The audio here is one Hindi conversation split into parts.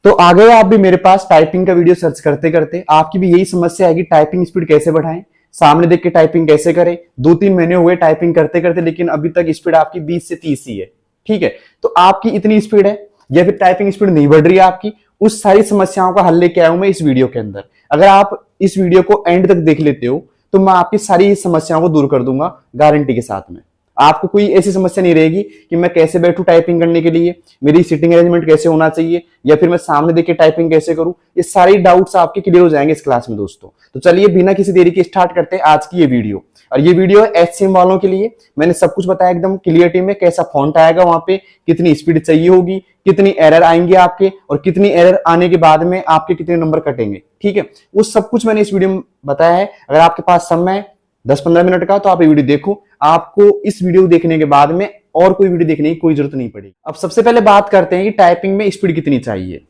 तो आ गए आप भी मेरे पास टाइपिंग का वीडियो सर्च करते करते। आपकी भी यही समस्या है कि टाइपिंग स्पीड कैसे बढ़ाएं, सामने देख के टाइपिंग कैसे करें। 2-3 महीने हुए टाइपिंग करते करते, लेकिन अभी तक स्पीड आपकी 20 से 30 ही है। ठीक है, तो आपकी इतनी स्पीड है या फिर टाइपिंग स्पीड नहीं बढ़ रही है आपकी, उस सारी समस्याओं का हल लेके आया हूं मैं इस वीडियो के अंदर। अगर आप इस वीडियो को एंड तक देख लेते हो तो मैं आपकी सारी समस्याओं को दूर कर दूंगा गारंटी के साथ में। आपको कोई ऐसी समस्या नहीं रहेगी कि मैं कैसे बैठूं टाइपिंग करने के लिए, मेरी सीटिंग अरेंजमेंट कैसे होना चाहिए, या फिर मैं सामने देख के टाइपिंग कैसे करूं। ये सारी डाउट्स आपके क्लियर हो जाएंगे इस क्लास में दोस्तों। तो चलिए बिना किसी देरी के स्टार्ट करते हैं आज की ये वीडियो। और ये वीडियो है HCM वालों के लिए। मैंने सब कुछ बताया एकदम क्लियरिटी में, कैसा फॉन्ट आएगा वहां पे, कितनी स्पीड चाहिए होगी, कितनी एरर आएंगे आपके, और कितनी एरर आने के बाद में आपके कितने नंबर कटेंगे। ठीक है, वो सब कुछ मैंने इस वीडियो में बताया है। अगर आपके पास समय 10-15 मिनट का तो आप ये वीडियो देखो। आपको इस वीडियो देखने के बाद में और कोई वीडियो देखने की कोई जरूरत नहीं पड़ेगी। अब सबसे पहले बात करते हैं कि टाइपिंग में स्पीड कितनी चाहिए,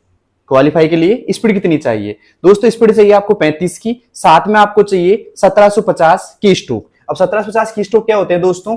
क्वालिफाई के लिए स्पीड कितनी चाहिए। दोस्तों स्पीड चाहिए आपको 35 की, साथ में आपको चाहिए 1750 की स्ट्रोक। अब 1750 की स्ट्रोक क्या होते हैं दोस्तों,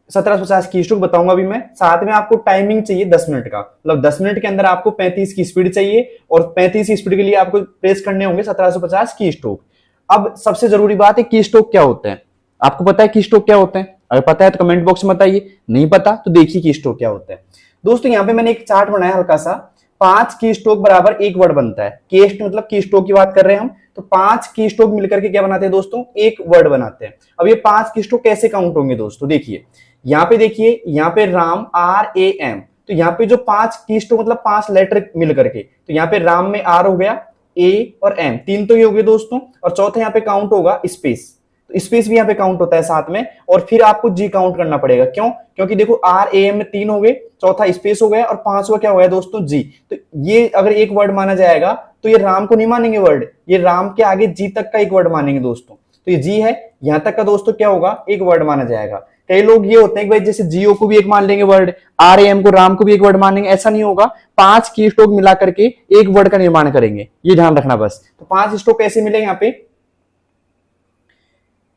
1750 की स्ट्रोक बताऊंगा अभी मैं। साथ में आपको टाइमिंग चाहिए 10 मिनट का, मतलब 10 मिनट के अंदर आपको 35 की स्पीड चाहिए, और 35 की स्पीड के लिए आपको प्रेस करने होंगे 1750 की स्ट्रोक। अब सबसे जरूरी बात है की स्ट्रोक क्या होते हैं। आपको पता है की स्ट्रोक क्या होते हैं? अगर पता है तो कमेंट बॉक्स में बताइए, नहीं पता तो देखिए की स्ट्रोक क्या होता है। दोस्तों यहाँ पे मैंने एक चार्ट बनाया हल्का सा। 5 की स्ट्रोक बराबर 1 वर्ड बनता है। केस्ट मतलब की स्ट्रोक की बात कर रहे हैं हम, तो 5 की स्ट्रोक मिलकर के क्या बनाते हैं दोस्तों, 1 वर्ड बनाते हैं। अब ये 5 की स्ट्रोक कैसे काउंट होंगे दोस्तों, देखिए यहाँ पे, देखिए यहाँ पे राम RAM, तो यहाँ पे जो 5 की स्ट्रोक मतलब 5 लेटर मिलकर के, तो यहाँ पे राम में R हो गया, A और M, 3 तो ये हो गए दोस्तों, और चौथा यहाँ पे काउंट होगा स्पेस, तो स्पेस भी यहाँ पे काउंट होता है साथ में। और फिर आपको जी काउंट करना पड़ेगा, क्यों? क्योंकि देखो RAM में 3 हो गए, चौथा स्पेस हो गया, और 5वां क्या हो गया दोस्तों, जी। तो ये अगर एक वर्ड माना जाएगा तो ये राम को नहीं मानेंगे वर्ड, ये राम के आगे जी तक का एक वर्ड मानेंगे दोस्तों। तो ये जी है, यहां तक का दोस्तों क्या होगा, एक वर्ड माना जाएगा। कई लोग ये होते हैं कि भाई जैसे जियो को भी एक मान लेंगे वर्ड, RAM को, राम को भी एक वर्ड मानेंगे, ऐसा नहीं होगा। 5 की स्ट्रोक मिला करके एक वर्ड का निर्माण करेंगे, ये ध्यान रखना बस। तो 5 स्ट्रोक कैसे मिलेंगे यहाँ पे,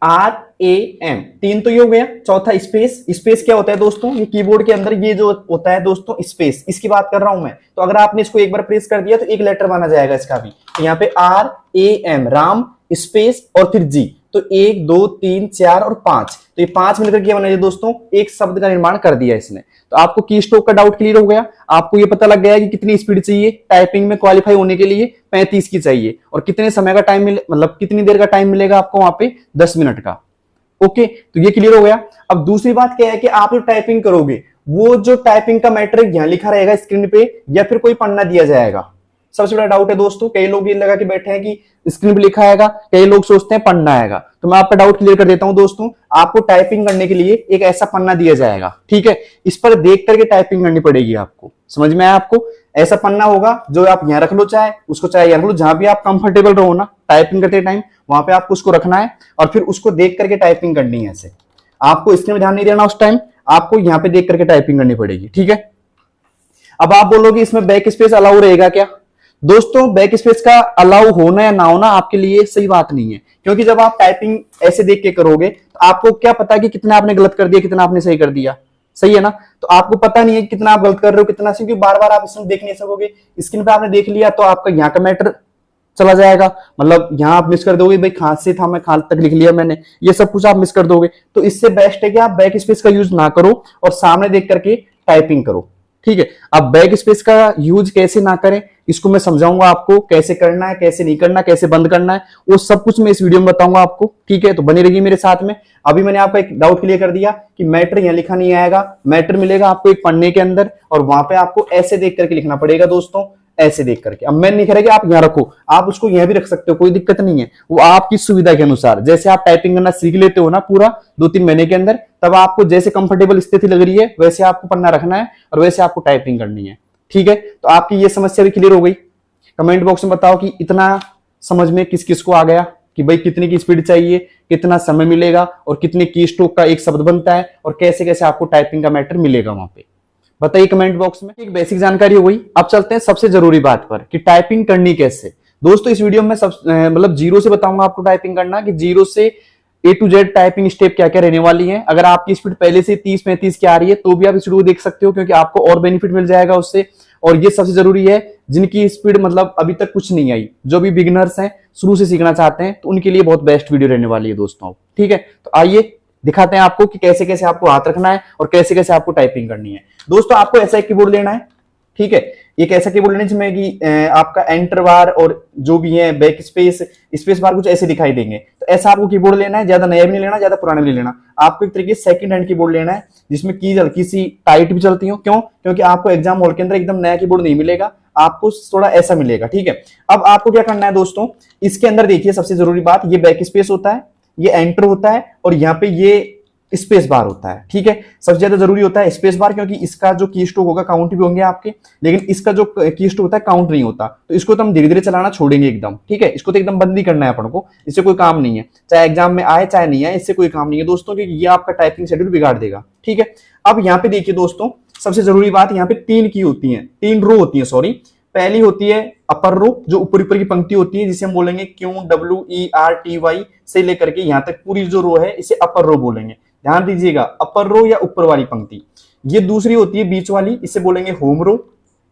RAM, 3 तो ये हो गया, चौथा स्पेस। स्पेस क्या होता है दोस्तों, ये कीबोर्ड के अंदर ये जो होता है दोस्तों स्पेस, इसकी बात कर रहा हूं मैं। तो अगर आपने इसको एक बार प्रेस कर दिया तो एक लेटर माना जाएगा इसका भी। तो यहाँ पे RAM, राम, स्पेस और फिर जी, तो 1 2 3 4 और 5, तो ये 5 मिलकर क्या बना दोस्तों, एक शब्द का निर्माण कर दिया इसने। तो आपको की स्ट्रोक का डाउट क्लियर हो गया, आपको ये पता लग गया कि कितनी स्पीड चाहिए टाइपिंग में क्वालिफाई होने के लिए, 35 की चाहिए, और कितने समय का टाइम मिले, मतलब कितनी देर का टाइम मिलेगा आपको वहां पे, 10 मिनट का। ओके, तो ये क्लियर हो गया। अब दूसरी बात क्या है कि आप जो टाइपिंग करोगे, वो जो टाइपिंग का मैटर यहां लिखा रहेगा स्क्रीन पे, या फिर कोई पन्ना दिया जाएगा। सबसे बड़ा डाउट है दोस्तों, कई लोग ये लगा के बैठे हैं कि स्क्रीन पे लिखा आएगा, कई लोग सोचते हैं पन्ना आएगा। तो मैं आपका डाउट क्लियर कर देता हूं दोस्तों, आपको टाइपिंग करने के लिए एक ऐसा पन्ना दिया जाएगा, ठीक है। इस पर देख करके टाइपिंग करनी पड़ेगी आपको, समझ में आया आपको? ऐसा पन्ना होगा जो आप यहाँ रख लो, चाहे उसको चाहे यहाँ रख लो, जहां भी आप कंफर्टेबल रहो ना टाइपिंग करते टाइम, वहां पे आपको उसको रखना है, और फिर उसको देख करके टाइपिंग करनी है। ऐसे आपको स्क्रीन में ध्यान नहीं देना उस टाइम, आपको यहाँ पे देख करके टाइपिंग करनी पड़ेगी, ठीक है। अब आप बोलोगे इसमें बैक स्पेस अलाउ रहेगा क्या? दोस्तों बैक स्पेस का अलाउ होना या ना होना आपके लिए सही बात नहीं है, क्योंकि जब आप टाइपिंग ऐसे देख के करोगे तो आपको क्या पता कि कितना आपने गलत कर दिया, कितना आपने सही कर दिया, सही है ना। तो आपको पता नहीं है कितना आप गलत कर रहे हो, कितना सही, क्योंकि बार बार आप इसमें देख नहीं सकोगे। स्क्रीन पे आपने देख लिया तो आपका यहाँ का मैटर चला जाएगा, मतलब यहाँ आप मिस कर दोगे, भाई खांस से था, मैं खांस तक लिख लिया मैंने, ये सब कुछ आप मिस कर दोगे। तो इससे बेस्ट है कि आप बैक स्पेस का यूज ना करो और सामने देख करके टाइपिंग करो, ठीक है। अब बैक स्पेस का यूज कैसे ना करें इसको मैं समझाऊंगा आपको, कैसे करना है, कैसे नहीं करना, कैसे बंद करना है, वो सब कुछ मैं इस वीडियो में बताऊंगा आपको, ठीक है। तो बनी रहिए मेरे साथ में। अभी मैंने आपको एक डाउट क्लियर कर दिया कि मैटर यहां लिखा नहीं आएगा, मैटर मिलेगा आपको एक पन्ने के अंदर, और वहां पे आपको ऐसे देख करके लिखना पड़ेगा दोस्तों, ऐसे देख करके। अब मैं नहीं कह रहा कि आप यहाँ रखो, आप उसको यहाँ भी रख सकते हो, कोई दिक्कत नहीं है, वो आपकी सुविधा के अनुसार। जैसे आप टाइपिंग करना सीख लेते हो ना पूरा 2-3 महीने के अंदर, तब आपको जैसे कंफर्टेबल स्थिति लग रही है वैसे आपको पन्ना रखना है और वैसे आपको टाइपिंग करनी है, ठीक है। तो आपकी ये समस्या भी क्लियर हो गई। कमेंट बॉक्स में बताओ कि इतना समझ में किस किस को आ गया कि भाई कितने की स्पीड चाहिए, कितना समय मिलेगा, और कितने की स्ट्रोक का एक शब्द बनता है, और कैसे कैसे आपको टाइपिंग का मैटर मिलेगा वहां पे, बताइए कमेंट बॉक्स में। एक बेसिक जानकारी हो गई। अब चलते हैं सबसे जरूरी बात पर कि टाइपिंग करनी कैसे। दोस्तों इस वीडियो में सब मतलब जीरो से बताऊंगा आपको टाइपिंग करना, कि जीरो से A to Z typing step क्या क्या रहने वाली है। अगर आपकी स्पीड पहले से 30-35 की आ रही है तो भी आप इस वीडियो को देख सकते हो, क्योंकि आपको और बेनिफिट मिल जाएगा उससे। और ये सबसे जरूरी है जिनकी स्पीड मतलब अभी तक कुछ नहीं आई, जो भी बिगिनर्स हैं शुरू से सीखना चाहते हैं, तो उनके लिए बहुत बेस्ट वीडियो रहने वाली है दोस्तों। ठीक है, तो आइए दिखाते हैं आपको कि कैसे कैसे आपको हाथ रखना है और कैसे कैसे आपको टाइपिंग करनी है। दोस्तों आपको ऐसा एक कीबोर्ड लेना है, ठीक है, एक ऐसा कीबोर्ड लेना जिसमें कि आपका एंटर बार और जो भी है बैक स्पेस, स्पेस बार कुछ ऐसे दिखाई देंगे। तो ऐसा आपको कीबोर्ड लेना है, ज्यादा नया भी नहीं लेना, ज्यादा पुराना भी नहीं लेना। आपको एक तरीके से सेकंड हैंड कीबोर्ड लेना है जिसमें कीज हल्की सी टाइट भी चलती हो। क्यों? क्योंकि आपको एग्जाम हॉल के अंदर एकदम नया कीबोर्ड नहीं मिलेगा, आपको थोड़ा ऐसा मिलेगा। ठीक है, अब आपको क्या करना है दोस्तों, इसके अंदर देखिए सबसे जरूरी बात, ये बैक स्पेस होता है, ये एंटर होता है और यहाँ पे ये स्पेस बार होता है। ठीक है, सबसे ज्यादा जरूरी होता है स्पेस बार, क्योंकि इसका जो की स्ट्रोक होगा काउंट भी होंगे आपके, लेकिन इसका जो की स्ट्रोक होता है काउंट नहीं होता। तो इसको तो हम धीरे धीरे चलाना छोड़ेंगे एकदम। ठीक है, इसको तो एकदम बंद ही करना है अपन को, इससे कोई काम नहीं है, चाहे एग्जाम में आए चाहे नहीं आए, इससे कोई काम नहीं है दोस्तों, क्योंकि ये आपका टाइपिंग शेड्यूल बिगाड़ देगा। ठीक है, अब यहाँ पे देखिए दोस्तों, सबसे जरूरी बात, यहाँ पे 3 की होती है, 3 रो होती है, सॉरी। पहली होती है अपर रो, जो ऊपर ऊपर की पंक्ति होती है, जिसे हम बोलेंगे QWERTY से लेकर के यहाँ तक पूरी जो रो है इसे अपर रो बोलेंगे। ध्यान दीजिएगा, अपर रो या ऊपर वाली पंक्ति। ये दूसरी होती है बीच वाली, इसे बोलेंगे होम रो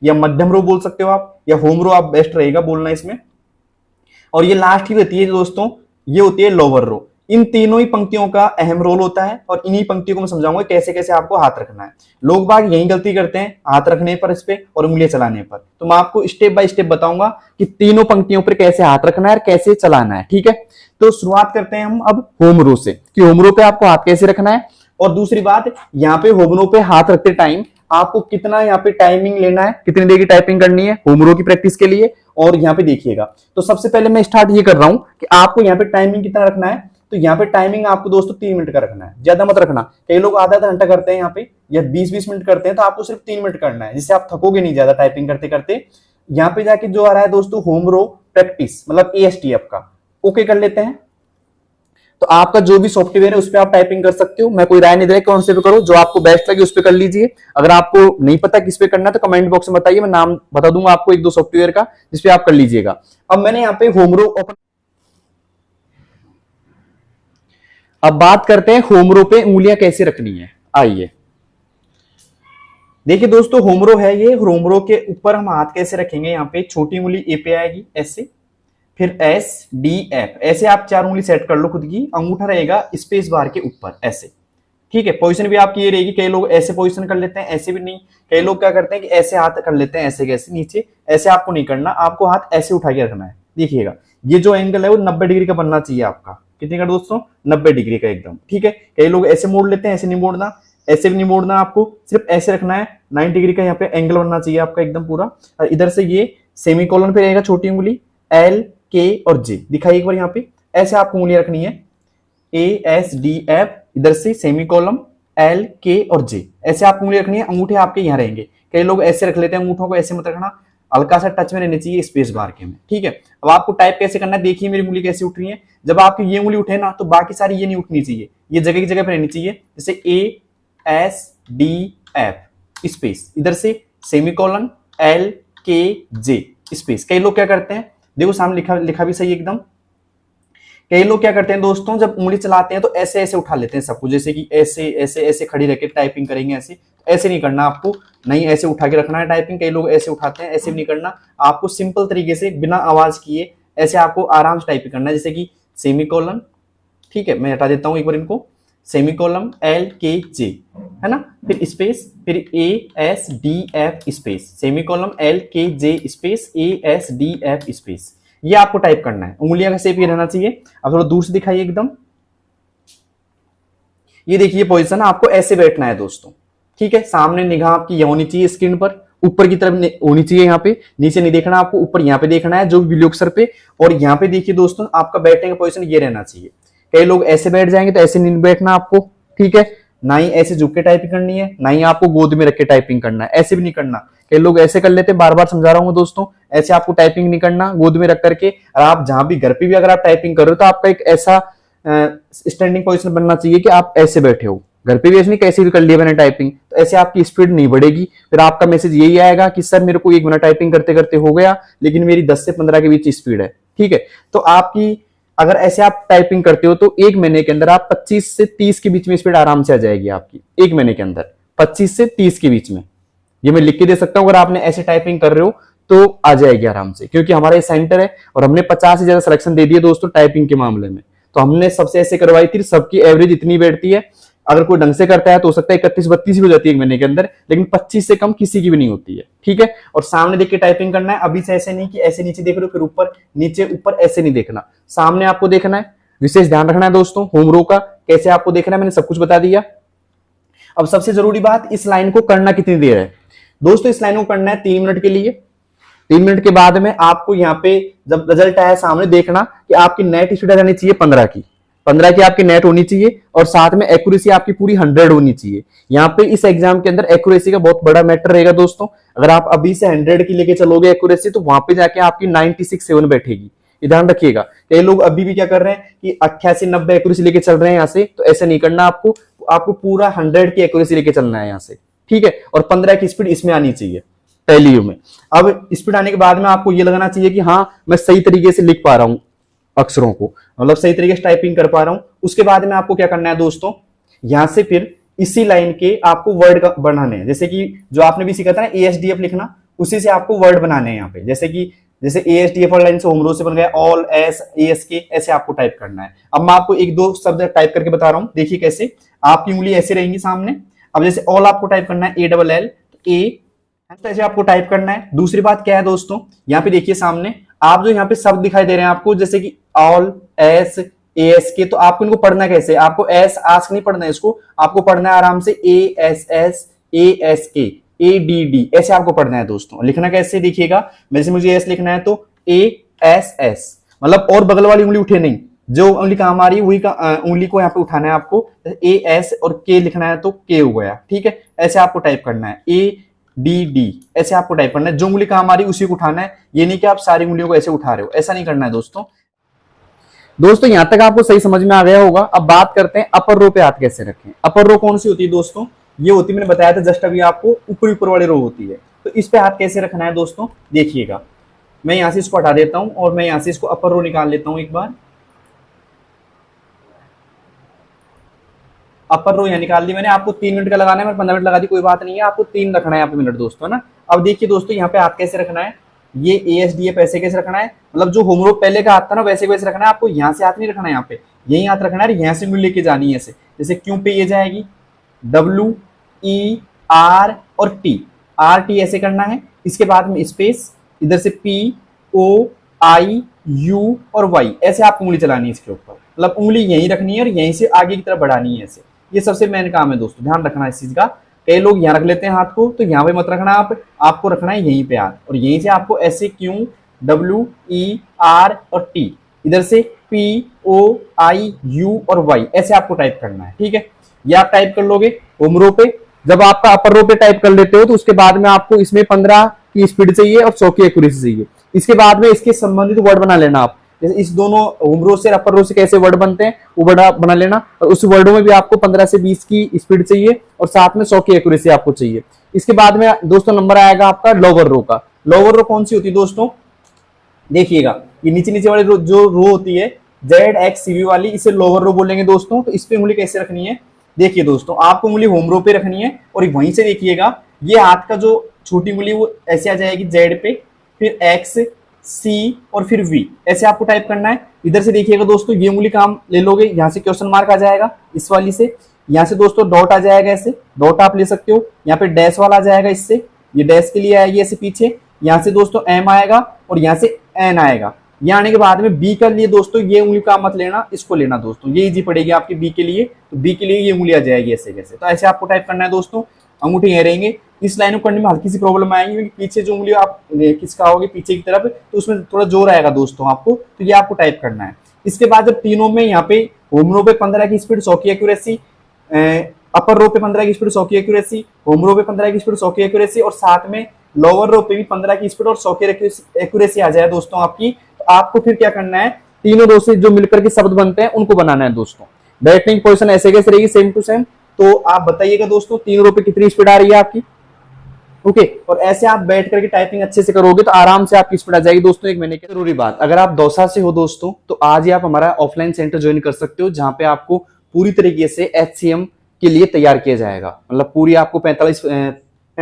या मध्यम रो बोल सकते हो आप, या होम रो आप बेस्ट रहेगा बोलना इसमें। और ये लास्ट की रहती है दोस्तों, ये होती है लोअर रो। इन तीनों ही पंक्तियों का अहम रोल होता है और इन्हीं पंक्तियों को मैं समझाऊंगा कैसे कैसे आपको हाथ रखना है। लोग बाग यही गलती करते हैं हाथ रखने पर इस पे और उंगलियां चलाने पर, तो मैं आपको स्टेप बाय स्टेप बताऊंगा कि तीनों पंक्तियों पर कैसे हाथ रखना है और कैसे चलाना है। ठीक है, तो शुरुआत करते हैं हम अब होम रो से, कि होम रो पे आपको हाथ कैसे रखना है। और दूसरी बात, यहाँ पे होम रो पे हाथ रखते टाइम आपको कितना यहाँ पे टाइमिंग लेना है, कितनी देर की टाइपिंग करनी है होम रो की प्रैक्टिस के लिए। और यहाँ पे देखिएगा, तो सबसे पहले मैं स्टार्ट ये कर रहा हूं कि आपको यहाँ पे टाइमिंग कितना रखना है। तो यहाँ पे टाइमिंग आपको दोस्तों 3 मिनट का रखना है, ज्यादा मत रखना। कई लोग आधा आधा घंटा करते हैं यहाँ पे, या 20-20 मिनट करते हैं, तो आपको सिर्फ 3 मिनट करना है, जिससे आप थकोगे नहीं ज्यादा टाइपिंग करते करते। यहाँ पे जाके जो आ रहा है दोस्तों होम रो प्रैक्टिस, मतलब AST आपका ओके कर लेते हैं। तो आपका जो भी सॉफ्टवेयर है उस पर आप टाइपिंग कर सकते हो, मैं कोई राय नहीं दे रहा कौन से पे करो, जो आपको बेस्ट लगे उस पर कर लीजिए। अगर आपको नहीं पता किस पे करना है तो कमेंट बॉक्स में बताइए, मैं नाम बता दूंगा आपको 1-2 सॉफ्टवेयर का जिसपे आप कर लीजिएगा। अब मैंने यहाँ पे होम रो ओपन, अब बात करते हैं होम रो पे उंगलियां कैसे रखनी है। आइए देखिए दोस्तों, होम रो है ये, होम रो के ऊपर हम हाथ कैसे रखेंगे। यहाँ पे छोटी उंगली ए पे आएगी ऐसे, फिर SDF, ऐसे आप 4 उंगली सेट कर लो खुद की, अंगूठा रहेगा स्पेस बार के ऊपर ऐसे। ठीक है, पोजीशन भी आपकी ये रहेगी। कई लोग ऐसे पोजीशन कर लेते हैं, ऐसे भी नहीं। कई लोग क्या करते हैं कि ऐसे हाथ कर लेते हैं, ऐसे कैसे नीचे, ऐसे आपको नहीं करना, आपको हाथ ऐसे उठा के रखना है। देखिएगा, ये जो एंगल है वो 90 डिग्री का बनना चाहिए आपका। कितने का दोस्तों? 90 डिग्री का एकदम। ठीक है, कई लोग ऐसे मोड़ लेते हैं, ऐसे नहीं मोड़ना, ऐसे भी नहीं मोड़ना, आपको सिर्फ ऐसे रखना है। 90 डिग्री का यहाँ पे एंगल बनना चाहिए आपका एकदम पूरा। और इधर से ये सेमीकोलन पे रहेगा छोटी उंगली, L, K और J। दिखाइए एक बार यहाँ पे, ऐसे आपको उंगलियां रखनी है, ASDF, इधर से सेमीकोलन L, K और J, ऐसे आपको उंगलियां रखनी है। अंगूठे आपके यहाँ रहेंगे। कई लोग ऐसे रख लेते हैं अंगूठों को, ऐसे मत रखना, हल्का सा टच में रहने चाहिए स्पेस बार के में। ठीक है, अब आपको टाइप कैसे करना है, देखिए मेरी उंगली कैसे उठ रही है। जब आपकी ये उंगली उठे ना, तो बाकी सारी ये नहीं उठनी चाहिए, ये जगह की जगह पे रहनी चाहिए। जैसे ASDF स्पेस, इधर से semicolon L, K, J space. कई लोग क्या करते हैं, देखो सामने लिखा भी सही एकदम। कई लोग क्या करते हैं दोस्तों, जब उंगली चलाते हैं तो ऐसे ऐसे उठा लेते हैं सब कुछ, जैसे कि ऐसे ऐसे ऐसे खड़ी रख के टाइपिंग करेंगे। ऐसे नहीं करना आपको, नहीं ऐसे उठा के रखना है टाइपिंग। कई लोग ऐसे उठाते हैं, ऐसे भी नहीं करना आपको। सिंपल तरीके से बिना आवाज किए ऐसे आपको आराम से टाइपिंग करना है, जैसे कि सेमीकोलन। ठीक है, मैं हटा देता हूं एक बार इनको, सेमीकोलन L, K, J है ना, फिर स्पेस, फिर ASDF space, semicolon L, K, J space, ASDF space. ये आपको टाइप करना है, उंगलियां का शेप ये रहना चाहिए। अब थोड़ा दूर से दिखाइए एकदम, ये देखिए पोजीशन, आपको ऐसे बैठना है दोस्तों। ठीक है, सामने निगाह आपकी ये होनी चाहिए स्क्रीन पर, ऊपर की तरफ होनी चाहिए, यहाँ पे नीचे नहीं देखना आपको, ऊपर यहाँ पे देखना है जो वीडियो अक्षर पे। और यहाँ पे देखिए दोस्तों, आपका बैठने का पोजीशन ये रहना चाहिए। कई लोग ऐसे बैठ जाएंगे, तो ऐसे नहीं बैठना आपको। ठीक है, ना ही ऐसे झुक के टाइपिंग करनी है, ना ही आपको गोद में रख के टाइपिंग करना है, ऐसे भी नहीं करना। कई लोग ऐसे कर लेते हैं, बार बार समझा रहा हूं दोस्तों, ऐसे आपको टाइपिंग नहीं करना गोद में रख करके। और आप जहां भी घर पे भी अगर आप टाइपिंग कर रहे हो, तो आपका एक ऐसा स्टैंडिंग पोजीशन बनना चाहिए कि आप ऐसे बैठे हो। घर पे भी ऐसे नहीं, कैसे भी कर लिया मैंने टाइपिंग, तो ऐसे आपकी स्पीड नहीं बढ़ेगी। फिर आपका मैसेज यही आएगा कि सर मेरे को 1 मिनट टाइपिंग करते करते हो गया, लेकिन मेरी 10 से 15 के बीच स्पीड है। ठीक है, तो आपकी अगर ऐसे आप टाइपिंग करते हो, तो 1 महीने के अंदर आप 25 से 30 के बीच में स्पीड आराम से आ जाएगी आपकी। 1 महीने के अंदर 25 से 30 के बीच में ये मैं लिख के दे सकता हूं, अगर आपने ऐसे टाइपिंग कर रहे हो तो आ जाएगी आराम से, क्योंकि हमारा ये सेंटर है और हमने 50 से ज्यादा सिलेक्शन दे दिए दोस्तों टाइपिंग के मामले में। तो हमने सबसे ऐसे करवाई थी, सबकी एवरेज इतनी बैठती है। अगर कोई ढंग से करता है तो हो सकता है 31-32 भी हो जाती है एक महीने के अंदर, लेकिन 25 से कम किसी की भी नहीं होती है, ठीक है। और सामने देख के टाइपिंग करना है, अभी से ऐसे नहीं कि ऐसे नीचे देख रहे हो फिर ऊपर नीचे ऊपर, ऐसे नहीं देखना, सामने आपको देखना है। विशेष ध्यान रखना है दोस्तों होम रो का, कैसे आपको देखना है मैंने सब कुछ बता दिया। अब सबसे जरूरी बात, इस लाइन को करना कितनी देर है दोस्तों? इस लाइन को करना है 3 मिनट के लिए। 3 मिनट के बाद में आपको यहाँ पे जब रिजल्ट आया सामने, देखना कि आपकी नेट स्पीड आ जानी चाहिए 15 की, 15 की आपकी नेट होनी चाहिए, और साथ में एक्यूरेसी आपकी पूरी 100 होनी चाहिए। यहाँ पे इस एग्जाम के अंदर एक्यूरेसी का बहुत बड़ा मैटर रहेगा दोस्तों। अगर आप अभी से 100 की लेके चलोगे एक्यूरेसी, तो वहां पे जाके आपकी 96-7 बैठेगी। ये ध्यान रखिएगा। कई लोग अभी भी क्या कर रहे हैं कि 88-90 एक्यूरेसी लेके चल रहे हैं यहाँ से, तो ऐसा नहीं करना आपको। आपको पूरा 100 की एक्यूरेसी लेके चलना है यहाँ से, ठीक है। और 15 की स्पीड इसमें आनी चाहिए पहली में। अब स्पीड आने के बाद में आपको ये लगाना चाहिए कि हाँ मैं सही तरीके से लिख पा रहा हूं अक्षरों को, मतलब सही तरीके से टाइपिंग कर पा रहा हूं। उसके बाद में आपको क्या करना है दोस्तों, यहां से फिर इसी लाइन के आपको वर्ड बनाने हैं। जैसे कि जो आपने भी सीखा था ना ASDF लिखना, उसी से आपको वर्ड बनाने हैं यहाँ पे। जैसे ASDF और लाइन से होम रो से बन गया ऑल, एस, ASK, ऐसे आपको टाइप करना है। अब मैं आपको 1-2 शब्द टाइप करके बता रहा हूं, देखिए कैसे। आपकी उंगली ऐसे रहेंगी सामने। अब जैसे ऑल आपको टाइप करना है ALL, A, ऐसे आपको टाइप करना है। दूसरी बात क्या है दोस्तों, यहाँ पे देखिए सामने आप जो यहाँ पे शब्द दिखाई दे रहे हैं आपको, जैसे कि ऑल, एस, ASK, तो आपको इनको पढ़ना कैसे? आपको एस आस्क नहीं पढ़ना है, इसको आपको पढ़ना है आराम से ASS, ASK, ADD, ऐसे आपको पढ़ना है दोस्तों। लिखना कैसे देखिएगा, जैसे मुझे एस लिखना है तो ASS, मतलब और बगल वाली उंगली उठे नहीं, जो उंगली काम आ रही है वही का उंगली को यहाँ पे उठाना है आपको। AS और K लिखना है तो K हो गया, ठीक है। ऐसे आपको टाइप करना है ADD, ऐसे आपको टाइप करना है। जो उंगली काम आ रही है उसी को उठाना है, ये नहीं कि आप सारी उंगलियों को ऐसे उठा रहे हो, ऐसा नहीं करना है दोस्तों। यहां तक आपको सही समझ में आ गया होगा। अब बात करते हैं अपर रो पे हाथ कैसे रखें। अपर रो कौन सी होती है दोस्तों? ये होती है, मैंने बताया था जस्ट अभी आपको, ऊपर वाली रो होती है। तो इस पे हाथ कैसे रखना है दोस्तों, देखिएगा। मैं यहां से इसको हटा देता हूं और मैं यहां से इसको अपर रो निकाल लेता हूं एक बार। अपर रो यहाँ निकाल दी मैंने। आपको 3 मिनट का लगाना है, मैंने 15 मिनट लगा दी, कोई बात नहीं है। आपको 3 रखना है यहाँ पे मिनट दोस्तों, है ना। अब देखिए दोस्तों, यहाँ पे हाथ कैसे रखना है, ये ASDF ऐसे कैसे रखना है, मतलब जो होम रो पहले का हाथ था ना वैसे वैसे रखना है। आपको यहाँ से हाथ नहीं रखना है, यहाँ पे यही हाथ रखना है, यहाँ से उंगली लेके जानी है ऐसे। जैसे क्यों पे ये जाएगी WER और TRT ऐसे करना है। इसके बाद में स्पेस, इधर से POIU और Y, ऐसे आप उंगली चलानी है इसके ऊपर, मतलब उंगली यहीं रखनी है और यहीं से आगे की तरफ बढ़ानी है ऐसे। ये सबसे मेन काम है दोस्तों, ध्यान रखना इस चीज का। कई लोग यहाँ रख लेते हैं हाथ को, तो यहाँ पे मत रखना, आपको रखना है यहीं पे हाथ, और यहीं से आपको ऐसे क्यों WER और T, इधर से POIU और Y, ऐसे आपको टाइप करना है, ठीक है। ये आप टाइप कर लोगे होम रो पे। जब आपका अपर रो पे टाइप कर लेते हो तो उसके बाद में आपको इसमें 15 की स्पीड चाहिए और 100 की एक्यूरेसी चाहिए। इसके बाद में इसके संबंधित वर्ड बना लेना आप। जैसे इस दोनों होम रो से अपर रो से कैसे वर्ड बनते हैं वो बड़ा बना लेना, और उस वर्डों में भी आपको 15 से 20 की स्पीड चाहिए और साथ में 100 की एक्यूरेसी आपको चाहिए। इसके बाद में दोस्तों नंबर आएगा आपका लोअर रो का। लोअर रो कौन सी होती है दोस्तों, देखिएगा, ये नीचे वाली जो रो होती है ZXCV वाली, इसे लोअर रो बोलेंगे दोस्तों। तो इस पे उंगली कैसे रखनी है, देखिए दोस्तों, आपको उंगली होम रो पे रखनी है और वहीं से देखिएगा ये हाथ का जो छोटी उंगली वो ऐसे आ जाएगी Z पे, फिर X, C और फिर V, ऐसे आपको टाइप करना है। इधर से देखिएगा दोस्तों, ये उंगली काम ले लोगे, यहाँ से क्वेश्चन मार्क आ जाएगा इस वाली से, यहाँ से दोस्तों डॉट आ जाएगा, ऐसे डॉट आप ले सकते हो। यहाँ पे डैश वाला आ जाएगा, इससे ये डैश के लिए आएगी ऐसे पीछे। यहाँ से दोस्तों M आएगा और यहाँ से N आएगा। यहाँ आने के बाद में B कर लिए दोस्तों, ये उंगली का मत लेना, इसको लेना दोस्तों, ये इजी पड़ेगी आपकी B के लिए। तो B के लिए ये उंगली आ जाएगी ऐसे कैसे। तो ऐसे आपको टाइप करना है दोस्तों, अंगूठे यहाँ रहेंगे। इस लाइन को करने में हल्की सी प्रॉब्लम आएगी क्योंकि पीछे जो उंगली आप किसका होगी पीछे की तरफ, तो उसमें थोड़ा जोर आएगा दोस्तों आपको, तो ये आपको टाइप करना है। इसके बाद जब तीनों में यहाँ पे होम रो पे 15 की स्पीड 100 की एक्यूरेसी, अपर रो पे 15 की स्पीड 100 की एक्यूरेसी, होम रो पे 15 की स्पीड 100 की एक्यूरेसी, और साथ में लोअर रो पे भी 15 की स्पीड और 100 की एक्यूरेसी आ जाए दोस्तों आपकी। तो आपको फिर क्या करना है, तीनों रो से जो मिलकर के शब्द बनते हैं उनको बनाना है दोस्तों। बैठने की पोजीशन ऐसे कैसे रहेगी, सेम टू सेम। तो आप बताइएगा दोस्तों तीनों रो पे कितनी स्पीड आ रही है आपकी, ओके। और ऐसे आप बैठ करके टाइपिंग अच्छे से करोगे तो आराम से आपकी स्पीड आ जाएगी दोस्तों। एक महीने की जरूरी बात, अगर आप दौसा से हो दोस्तों तो आज ही आप हमारा ऑफलाइन सेंटर ज्वाइन कर सकते हो, जहां पे आपको पूरी तरीके से HCM के लिए तैयार किया जाएगा। मतलब पूरी आपको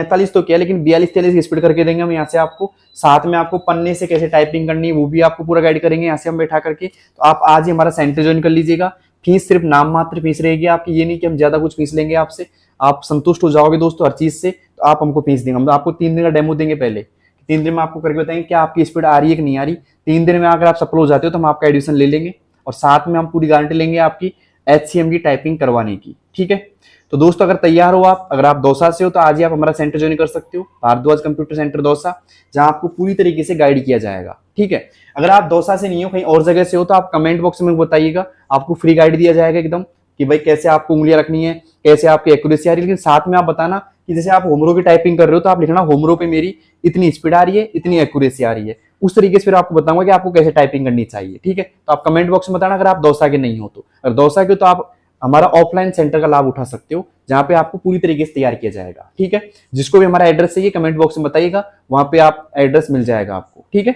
45 तो क्या, लेकिन 42-43 की स्पीड करके देंगे हम यहाँ से आपको। साथ में आपको पन्ने से कैसे टाइपिंग करनी है वो भी आपको पूरा गाइड करेंगे यहाँ से हम बैठा करके। तो आप आज ही हमारा सेंटर ज्वाइन कर लीजिएगा। फीस सिर्फ नाम मात्र फीस रहेगी आपकी, ये नहीं कि हम ज्यादा कुछ फीस लेंगे आपसे। आप संतुष्ट हो जाओगे दोस्तों हर चीज से, तो आप हमको फीस देंगे। हम आपको 3 दिन का डेमो देंगे पहले, 3 दिन में आपको करके बताएंगे क्या आपकी स्पीड आ रही है कि नहीं आ रही। 3 दिन में अगर आप सफल हो जाते हो तो हम आपका एडमिशन ले लेंगे, और साथ में हम पूरी गारंटी लेंगे आपकी HCM की टाइपिंग करवाने की, ठीक है। तो दोस्तों अगर तैयार हो आप, अगर आप दौसा से हो तो आज ही आप हमारा सेंटर ज्वाइन कर सकते हो, भारद्वाज कंप्यूटर सेंटर दौसा, जहां आपको पूरी तरीके से गाइड किया जाएगा, ठीक है। अगर आप दौसा से नहीं हो, कहीं और जगह से हो, तो आप कमेंट बॉक्स में बताइएगा, आपको फ्री गाइड दिया जाएगा एकदम कि भाई कैसे आपको उंगलियां रखनी है, कैसे आपकी एक्यूरेसी आ रही है। लेकिन साथ में आप बताना कि जैसे आप होमरो की टाइपिंग कर रहे हो तो आप लिखना होमरो पे मेरी इतनी स्पीड आ रही है, इतनी एक्यूरेसी आ रही है। उस तरीके से फिर आपको बताऊंगा कि आपको कैसे टाइपिंग करनी चाहिए, ठीक है। तो आप कमेंट बॉक्स में बताना अगर आप दौसा के नहीं हो तो। अगर दौसा के हो तो आप हमारा ऑफलाइन सेंटर का लाभ उठा सकते हो, जहां पे आपको पूरी तरीके से तैयार किया जाएगा, ठीक है। जिसको भी हमारा एड्रेस चाहिए कमेंट बॉक्स में बताइएगा, वहां पे आप एड्रेस मिल जाएगा आपको, ठीक है।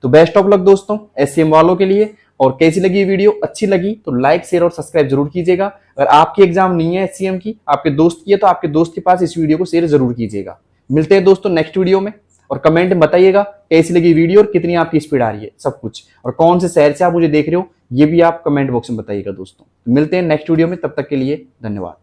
तो बेस्ट ऑफ लक दोस्तों HCM वालों के लिए। और कैसी लगी वीडियो, अच्छी लगी तो लाइक शेयर और सब्सक्राइब जरूर कीजिएगा। अगर आपकी एग्जाम नहीं है HCM की, आपके दोस्त की है, तो आपके दोस्त के पास इस वीडियो को शेयर जरूर कीजिएगा। मिलते हैं दोस्तों नेक्स्ट वीडियो में, और कमेंट में बताइएगा कैसी लगी वीडियो और कितनी आपकी स्पीड आ रही है, सब कुछ। और कौन से शहर से आप मुझे देख रहे हो ये भी आप कमेंट बॉक्स में बताइएगा दोस्तों। मिलते हैं नेक्स्ट वीडियो में, तब तक के लिए धन्यवाद।